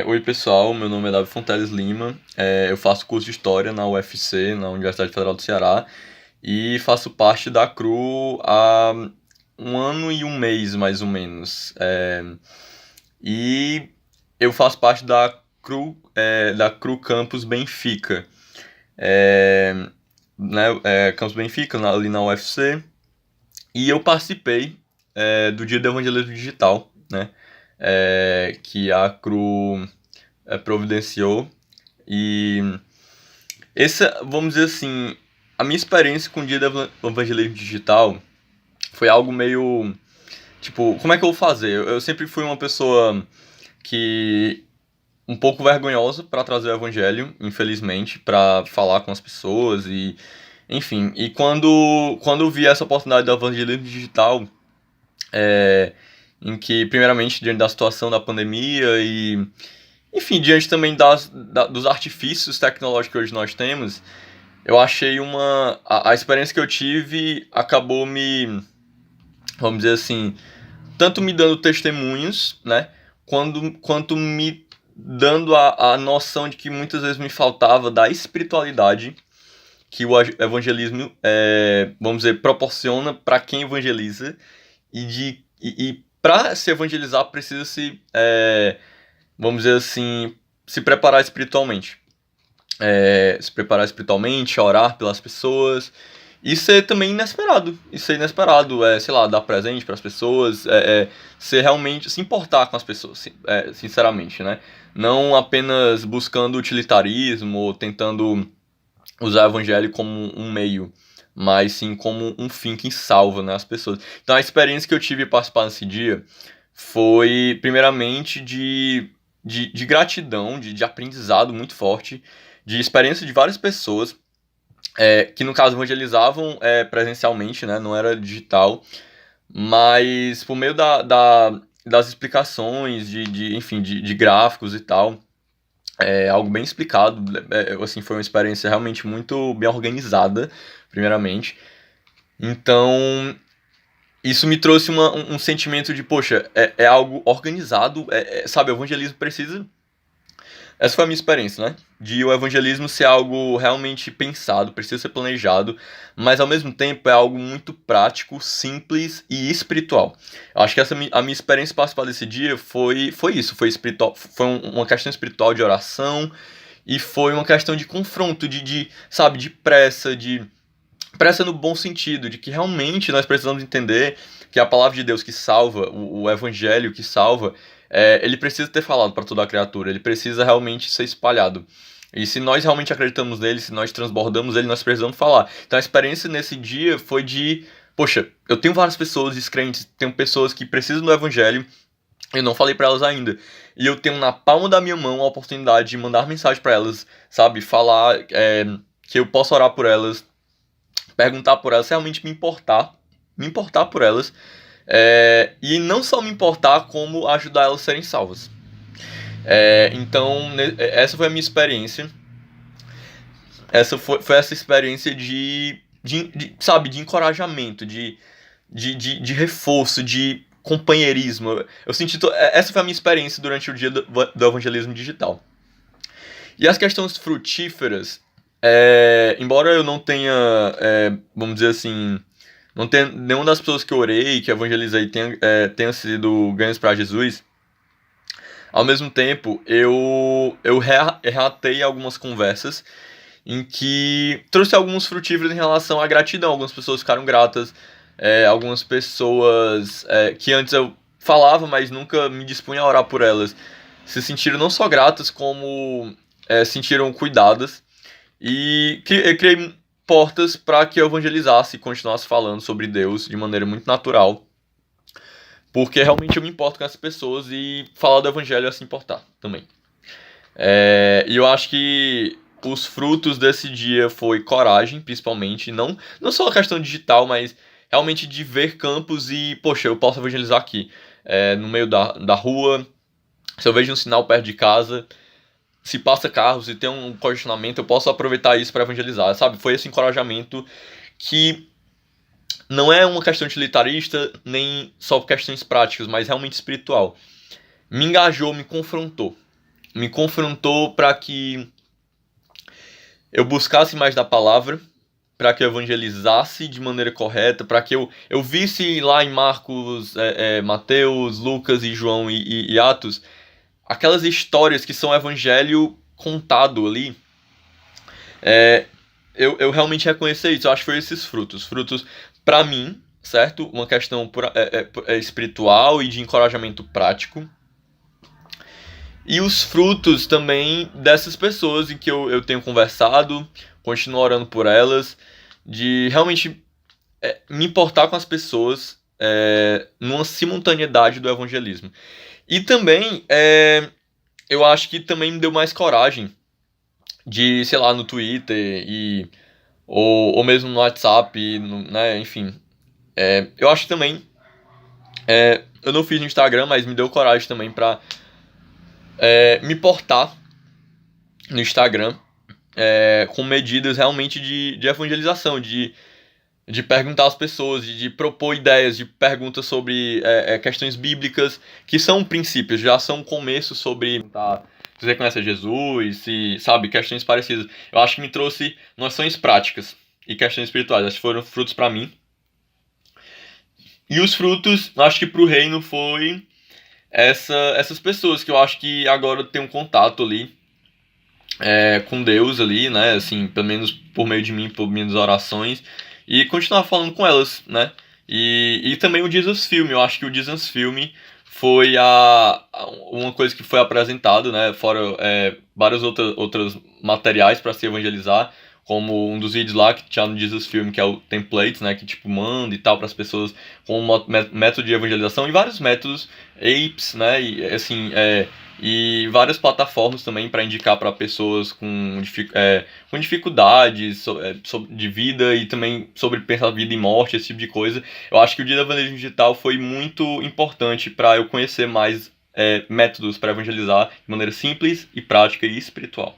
Oi pessoal, meu nome é Davi Fonteles Lima, eu faço curso de História na UFC, na Universidade Federal do Ceará, e faço parte da CRU há um ano e um mês, mais ou menos. E eu faço parte da CRU Campus Benfica, é, Campus Benfica, ali na UFC, e eu participei do Dia do Evangelismo Digital, né, que a CRU providenciou. E essa, vamos dizer assim, a minha experiência com o dia do evangelismo digital foi algo meio, tipo, como é que eu vou fazer? Eu sempre fui uma pessoa que um pouco vergonhosa para trazer o evangelho, infelizmente, para falar com as pessoas e enfim. E quando eu vi essa oportunidade do evangelismo digital, é, em que primeiramente diante da situação da pandemia e enfim, diante também dos artifícios tecnológicos que hoje nós temos, eu achei a experiência que eu tive acabou vamos dizer assim, tanto me dando testemunhos, né, quanto me dando a noção de que muitas vezes me faltava da espiritualidade que o evangelismo, vamos dizer, proporciona para quem evangeliza e para se evangelizar precisa vamos dizer assim, se preparar espiritualmente. Se preparar espiritualmente, orar pelas pessoas e ser também inesperado. E ser inesperado, sei lá, dar presente para as pessoas, ser realmente, se importar com as pessoas, sinceramente, né? Não apenas buscando utilitarismo ou tentando usar o evangelho como um meio, mas sim como um fim que salva, né, as pessoas. Então a experiência que eu tive participar nesse dia foi, primeiramente, de gratidão, de aprendizado muito forte, de experiência de várias pessoas, que no caso evangelizavam presencialmente, né, não era digital, mas por meio das explicações, enfim, de gráficos e tal, algo bem explicado, assim, foi uma experiência realmente muito bem organizada, primeiramente. Então, isso me trouxe um sentimento de, poxa, é algo organizado, sabe, o evangelismo precisa. Essa foi a minha experiência, né? De o evangelismo ser algo realmente pensado, precisa ser planejado, mas ao mesmo tempo é algo muito prático, simples e espiritual. Eu acho que a minha experiência participar desse dia foi isso, foi espiritual, foi uma questão espiritual de oração e foi uma questão de confronto, sabe, de pressa no bom sentido, de que realmente nós precisamos entender que a palavra de Deus que salva, o evangelho que salva, ele precisa ter falado para toda a criatura, ele precisa realmente ser espalhado. E se nós realmente acreditamos nele, se nós transbordamos ele, nós precisamos falar. Então a experiência nesse dia foi poxa, eu tenho várias pessoas descrentes, tenho pessoas que precisam do evangelho, eu não falei para elas ainda. E eu tenho na palma da minha mão a oportunidade de mandar mensagem para elas, sabe, falar que eu posso orar por elas, perguntar por elas, realmente me importar por elas, e não só me importar, como ajudar elas a serem salvas. Então, essa foi a minha experiência. Essa foi essa experiência sabe, de encorajamento, de reforço, de companheirismo. Eu senti. Essa foi a minha experiência durante o dia do evangelismo digital. E as questões frutíferas, embora eu não tenha, vamos dizer assim, não tenha nenhuma das pessoas que eu orei, que evangelizei, tenha sido ganhos para Jesus, ao mesmo tempo eu reatei algumas conversas em que trouxe alguns frutíferos em relação à gratidão. Algumas pessoas ficaram gratas, algumas pessoas que antes eu falava, mas nunca me dispunha a orar por elas, se sentiram não só gratas, como sentiram cuidadas. E eu criei portas para que eu evangelizasse e continuasse falando sobre Deus de maneira muito natural. Porque realmente eu me importo com essas pessoas e falar do evangelho é se importar também. E eu acho que os frutos desse dia foi coragem, principalmente. Não só a questão digital, mas realmente de ver campos e, poxa, eu posso evangelizar aqui. No meio da rua, se eu vejo um sinal perto de casa, se passa carro, se tem um congestionamento, eu posso aproveitar isso para evangelizar, sabe? Foi esse encorajamento que não é uma questão utilitarista, nem só questões práticas, mas realmente espiritual. Me engajou, me confrontou. me confrontou para que eu buscasse mais da palavra, para que eu evangelizasse de maneira correta, para que eu visse lá em Marcos, Mateus, Lucas e João e Atos, aquelas histórias que são evangelho contado ali. Eu realmente reconheci isso. Eu acho que foi esses frutos. Frutos, para mim, certo? Uma questão espiritual e de encorajamento prático. E os frutos também dessas pessoas em que eu tenho conversado, continuo orando por elas, de realmente me importar com as pessoas numa simultaneidade do evangelismo. E também, eu acho que também me deu mais coragem de, sei lá, no Twitter ou mesmo no WhatsApp, né, enfim. Eu acho que também, eu não fiz no Instagram, mas me deu coragem também pra me portar no Instagram com medidas realmente de evangelização, de perguntar às pessoas, de propor ideias, de perguntas sobre questões bíblicas, que são princípios, já são começos sobre se você conhece Jesus, se sabe, questões parecidas. Eu acho que me trouxe noções práticas e questões espirituais, acho que foram frutos para mim. E os frutos, acho que pro reino foi essas pessoas que eu acho que agora tem um contato ali com Deus ali, né, assim, pelo menos por meio de mim, por minhas orações, e continuar falando com elas, né, e também o Jesus Film. Eu acho que o Jesus Film foi uma coisa que foi apresentado, né, fora vários outros materiais para se evangelizar, como um dos vídeos lá que tinha no Jesus Film, que é o Templates, né, que tipo manda e tal para as pessoas com um método de evangelização e vários métodos, apes, né, e assim, e várias plataformas também para indicar para pessoas com dificuldades de vida e também sobre pensar vida e morte, esse tipo de coisa. Eu acho que o Dia da Evangelismo Digital foi muito importante para eu conhecer mais métodos para evangelizar de maneira simples e prática e espiritual.